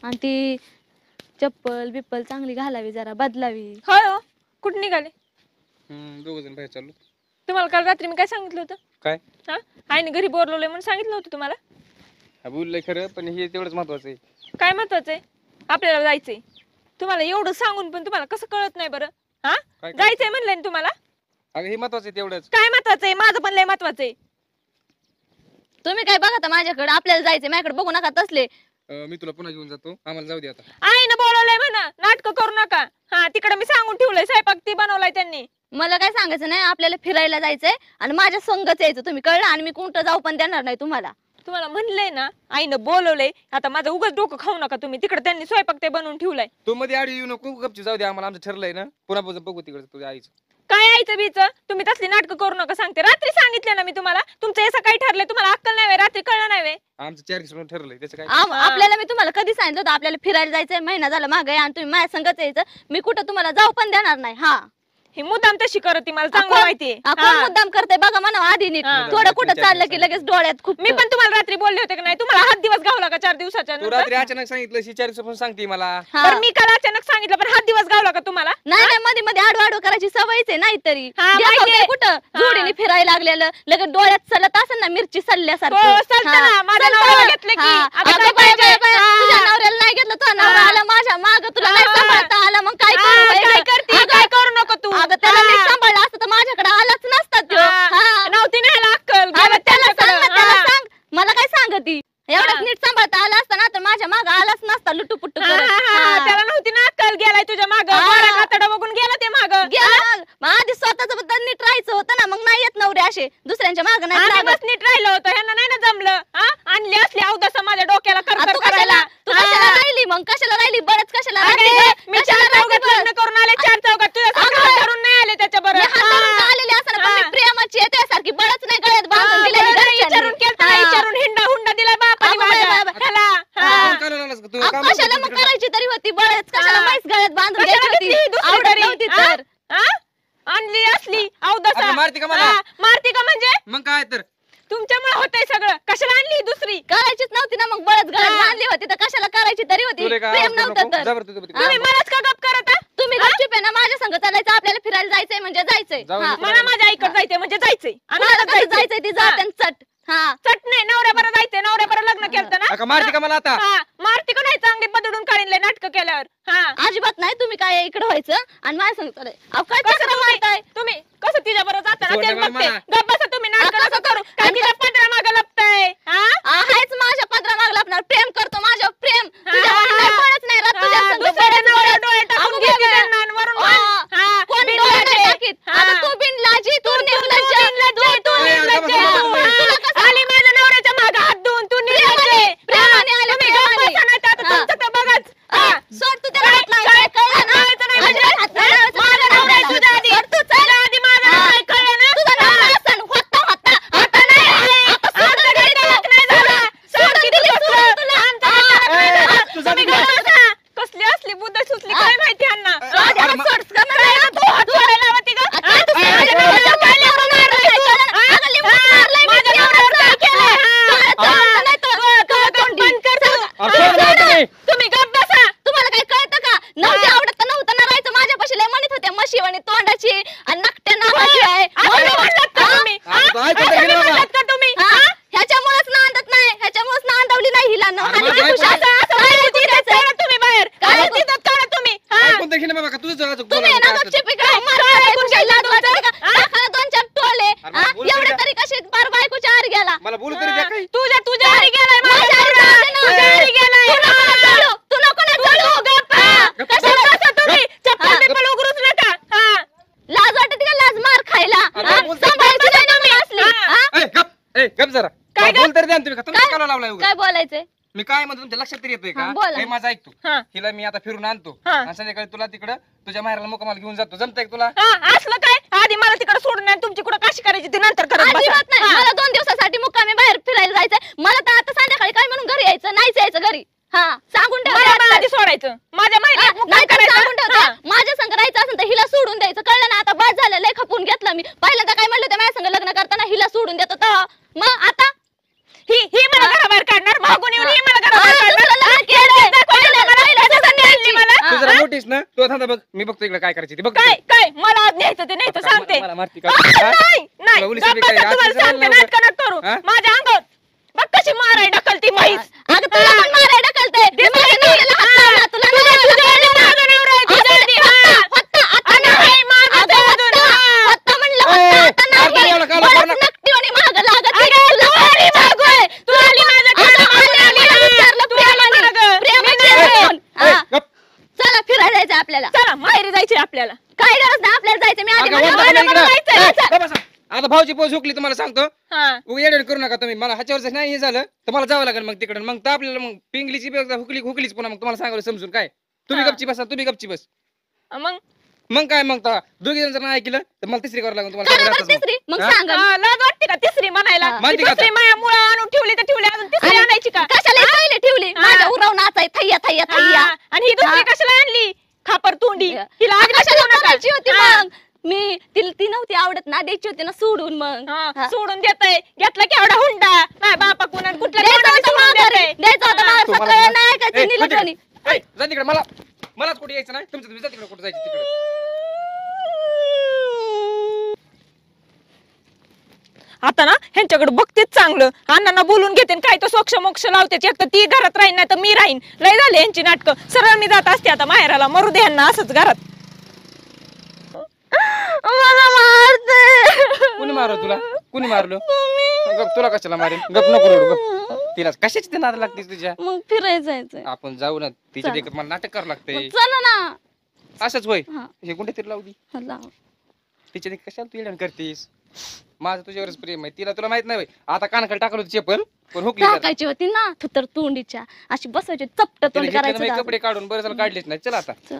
आणि ती चप्पल बिप्पल चांगली घालावी, जरा बदलावी. होय हो. कुठे निघाले? दोघ जण बाहेर चाललो. तुम्हाला काल रात्री मी काय सांगितलं होतं? काय? हा, आईने घरी बोलवलंय म्हणून सांगितलं होतं तुम्हाला. हा बोललंय खरं, पण हे तेवढंच महत्वाचं आहे. काय महत्वाचं आहे? आपल्याला जायचंय. तुम्हाला एवढं सांगून पण तुम्हाला कसं कळत नाही बरं? हा, जायचंय म्हणलंय ना तुम्हाला. अगं हे महत्वाचं आहे तेवढंच. काय महत्वाचं आहे? माझं पण लय महत्वाचं आहे. तुम्ही काय बघा माझ्याकडे, आपल्याला जायचंय, माझ्याकडे बघू नका तसले. मी तुला पुन्हा घेऊन जातो, आम्हाला जाऊ दे आता. आईनं बोलवलंय म्हणा, नाटक करू नका. हा, तिकडे मी सांगून ठेवलंय, स्वयंपाक ती बनवलाय त्यांनी. मला काय सांगायचं नाही, आपल्याला फिरायला जायचंय आणि माझ्या संगच यायचं, तुम्ही कळलं. आणि मी कुठं जाऊ पण देणार नाही तुम्हाला. तुम्हाला म्हणलंय ना, आईनं बोलवलंय. आता माझं उगाच डोकं खाऊ नका तुम्ही. तिकडे त्यांनी स्वयंपाक ते बनवून ठेवलाय. तू मध्ये आडी येऊ नको, गपची जाऊ दे, आम्हाला आमचं ठरलंय ना. पुन्हा बघू तिकडे तुझ्या आईचं. काय आईचं बीचं? तुम्ही तसली नाटकं करू नका सांगते. रात्री सांगितलं ना मी तुम्हाला. तुमचं असं काही ठरलंय, तुम्हाला अक्कल नाही, रात्री कळलं नाही. आमचं 4 दिवस ठरलंय त्याचं काय. आपल्याला मी तुम्हाला कधी सांगितलं होतं आपल्याला फिरायला जायचंय, महिना झाला मागे, आणि तुम्ही माझ्या संगच यायचं. मी कुठं तुम्हाला जाऊ पण देणार नाही. हा, ही मुद्दाम तशी करते, मला चांगलं माहितीये. कोण मुद्दाम करते बघा म्हणा आधी नीट. थोडं कुठं चाललं की लगेच डोळ्यात खूप. मी पण तुम्हाला रात्री बोलले होते की नाही, तुम्हाला हात दिवस गावला का 4 दिवसाच्या तू रात्री अचानक सांगितलं, 4 दिवसापासून सांगते मला. तर मी काल अचानक सांगितलं, पण हात दिवस गावला का तुम्हाला? नाही नाही, मध्ये मध्ये आडवाडू करायची सवयच आहे. नाही तरी माहितीये. कुठं जोडीने फिरायला लागलेलं लगेच डोळ्यात चलत असेल ना मिरची सल्ल्यासारखं. माझ्या नवऱ्याला घेतलं की आता काय पाहिजे? तुझ्या नवऱ्याला नाही घेतलं, तुझा नवरा आला माझ्या माग, तुला नाही सांभाळता आला, मग काय करू? काय करते? काय करू नको तू. अगं त्याला नीट सांभाळलं असतं तर माझ्याकडे आलाच नसता त्यो. नव्हती न्यायला अक्कल. त्याला सांग, मला काय सांगती? एवढंच नीट सांभाळता आला असता ना तर माझ्या माग आलाच नसता लुटुपुट्टू करत. त्याला नव्हती ना अक्कल, गेलाय तुझ्या माग. कातडा बघून गेला ते माग. आधी स्वतःच बद्दल नीट राहायचं होतं ना, मग नाही येत नवरे असे दुसऱ्यांच्या माग. नाही बस नीट राहिलं होतं, ह्यांना नाही ना जमलं. आणली असली अवदसा माझ्या डोक्याला तू कशाला राहिली? मग कशाला राहिली? बळच कशाला मी 4 चौघात लग्न करून आले, 4 चौघात तुझ्या करून नाही आले त्याच्या बरोबर. आलेली असं ना, प्रेमाची आहे त्यासारखी बळच नाही गळ्यात बांधून दिलेली. विचारून केलं, विचारून हिंडा दिला बापाने माझ्या. कशाला मग करायची तरी होती बळच? कशाला म्हैस गळ्यात बांधून घ्यायची होती? आवडत नव्हती तर आणली असली अवदसा. मारती का मला? मारती का म्हणजे? मग काय तर तुमच्यामुळे होतंय सगळं. कशाला आणली दुसरी? करायचीच नव्हती ना, मग बळच गळ्यात बांधली होती तर कशाला करायची तरी होती? प्रेम नव्हतं तर तुम्ही मलाच का गप करत? तुम्ही गपचूप आहे ना, माझ्या संग चालायचं. आपल्याला फिरायला जायचंय म्हणजे जायचंय. मला माझ्या आईकडे जायचंय म्हणजे जायचंय. जायचंय ती जाते चट. चट नाही, नवऱ्या बरं जायचंय. नवऱ्या बरं लग्न केलं ना. मारती का मला आता? मारती का नाही? चांगली बदलून काढील नाटक केल्यावर. अजिबात नाही. तुम्ही काय इकडे व्हायचं आणि माझ्या संग चालायचं. काय कसं मारताय तुम्ही? कसं तिच्या बरोबर जाताना तेच बघते. गप बसा तुम्ही, नाटक कसं करू? काय तिच्या पदरा मागं लपताय? आहेच माझ्या पदरा माग लपणार. प्रेम करतो माझ्या, प्रेम तुझ्याच नाही राहत तुझ्या संग. दुसऱ्या नवऱ्या डोळे टाकून घेते त्यांना आणि वरून कोण डोळे नाही टाकीत? आता तू बिनलाजी, तू निर्लज्ज, तू निर्लज्ज. आली माझ्या नवऱ्याच्या मागं हात धुवून, तू निर्लज्ज. प्रेमाने आले, तुम्ही गप बसा नाही तर आता तुमचं तर बघाच. सोड तू त्याला हात लावायचा. कळलं ना? माझा नवरा आहे तुझ्या आधी. तुझ्या आधी माझा नवरा आहे, कळलं ना? तुझा नवरा असन होता आता नाही. आमचा काही तलाक नाही झाला. सारखी दिवस तुला. आमचा काही तलाक नाही झाला. तुम्ही गप बसा. कसली असली बुद्ध सुचली काय माहिती ह्यांना. तू हात सोडायला होती का? माझ्या नवऱ्याला काय लेकरं मारलंय तू? माझ्या नवऱ्यावर काय केलंय? बंद कर तू. तुम्ही गप बसा. तुम्हाला काय कळतं का? नव्हती आवडत तर नव्हतं ना राहायचं. माझ्यापाशी लय म्हणत होत्या म्हशीवाणी तोंडाची आणि नकट्या नावाची आहे. तुम्ही ह्याच्यामुळेच नांदत नाही, ह्याच्यामुळेच नांदवली नाही हिला. तुम्ही बाहेर काय तिथं करा तुम्ही. तुम्ही ना गपचूप इकडे दाखला 2-4 टोले. एवढे तरी कसे बार बायकोच्या आर गेला. मला बोलू तरी द्या काही. तुझ्या आरी गेलाय. माझ्या आरी गेलाय. तुझ्या आरी गेलाय. तू नको ना चढू. कशाला बसा तुम्ही? चप्पल बिप्पल उघडूच नका. लाज वाटते का? लाज मार खायला. सांभाळायची नाही तुम्ही असली. गप जरा. काय बोल तरी द्या तुम्ही. तुम्ही काय लावलाय? काय बोलायचंय? मी काय म्हणतो तुमच्या लक्षात तरी येतोय का? बोला. हे माझं ऐकतो. हिला मी आता फिरून आणतो आणि संध्याकाळी तुला तिकडं तुझ्या माहेराला मुक्कामाला घेऊन जातो. जमतंय का तुला? असलं काय? आधी मला तिकडे सोडून नाही, तुमची कुठं काशी करायची ती नंतर करत बसा. अजिबात नाही. मला 2 दिवसासाठी मुक्कामी बाहेर फिरायला जायचंय. मला तर आता संध्याकाळी काय म्हणून घरी यायचं, नाहीच यायचं घरी. सांगून मला आधी सोडायचं. माझ्या माहिती सांगून ठेवता. माझ्या संग राहायचं असेल तर हिला सोडून द्यायचं. कळलं ना? आता बाद झालं, लय खपून घेतलं मी. पहिल्यांदा काय म्हणलं होतं माझ्या संग लग्न करताना हिला सोडून देत होतं. मग आता ही मला घराबाहेर काढणार, मागून येऊन ही मला घराबाहेर काढणार. ना तो धंदा बघ, मी बघतो इकडे काय करायची ते बघ. काय काय मला आज न्यायचं ते नाही तर सांगते. मला मारती का? नाही नाही पोलीस गप्प बिलीस बसा, काय? तुम्हाला आज सांगते सगळं नाटकं नका करू. हा? माझ्या अंगावर बघ कशी माराय ढकलती म्हैस. अगं तुला पण मारायला ढकलते. मी माझ्या नवऱ्याला हात लावला, तुला नाही होता म्हणलं, होता, आता नाही. बरंच नकटीवाणी मागं लागत आहे. तुला वारी मागोय. तुला विचारलं प्रेमाने. हा. गप. चला फिरायला जायचं आपल्याला. चला माहेरी जायचे आपल्याला. काय गरज नाही आपल्याला जायचं. मी आधी अगं, म्हणलं, वंदना मला पण इकडं. जायचंय. गप बसा. आता भाऊची पोच हुकली तुम्हाला सांगतो. हा येडे करू नका तुम्ही. मला ह्याच्यावरच नाही हे झालं तर मला जावं लागेल मग तिकडे. मग तर आपल्याला मग पिंगलीची हुकलीच पुन्हा. मग तुम्हाला सांगायला समजून काय तुम्ही हा. गपची बसा, तुम्ही गपची बस. मग मग काय मग दोघी जण जर नाही ऐकलं तर मला तिसरी करावं लागेल करा तुम्हाला. बरं तिसरी. मग हा? सांगा. लाज वाटते का तिसरी म्हणायला? हा. माहिती ती का दुसरी माया मुळं आणून ठेवली तर ठेवली, अजून तिसरी आणि आणायची का? कशाला ही पहिले ठेवली? हा. माझ्या उराव नाचाय थैया थैया थैया. हा. आणि ही दुसरी हा. कशाला आणली? खापर तोंडी. हिला आ, अजिबात कशाला ठेवू नका. करायची होती हा. मग? मी ती नव्हती आवडत ना, द्यायची होती ना सोडून मग. हा, हा. सोडून देतय. घेतला केवढा हुंडा माझ्या बापा कुणा कुठल्या द्यायचं तोंडाने होतं सोडून माघारी. देतंय. द्यायचं होतं हा. माघारी. तुम्हाला सकाळी नाही ऐकायचं, ए, निलं कोणी. जा तिकडे. मलाच कुठे यायचं नाही. तुमचं तुम्ही जा तिकडे कुठे जायचं तिकडे. आता ना ह्यांच्याकडे बघतेच चांगलं. अण्णांना बोलून घेते आणि काय तो सोक्ष मोक्ष लावते. एक तर ती घरात राहीन नाही तर मी राहीन. लय झाले यांची नाटकं. सरळ मी जात असते आता माहेराला. मरू दे ह्यांना असंच घरात. मला मारते. कुणी मारलं तुला? कुणी मारलं? गप, तुला कशाला मारेन? गप नको रडू गप. तिला कशाची ते नाद लागते तुझ्या? मग फिरायला जायचंय. आपण जाऊ ना तिच्या चला. देखत मला नाटक करावं लागतंय. मग चला ना. असंच होय. हा. हे कोणते तरी लावू दे. लाव. तिच्या देखत कशाला तू येडण करतेस? माझं तुझ्यावरच प्रेम आहे. तिला तुला माहित नाही होय. आता कानाखाली टाकलं होती चप्पल पण हुकली जरा. टाकायची होती ना थुतर तोंडीच्या, अशी बसायची चपट तिला तोंड घेतलं ना करायचं मी दाबून. कपडे काढून बरं झालं काढलेच नाही. चला आता चल.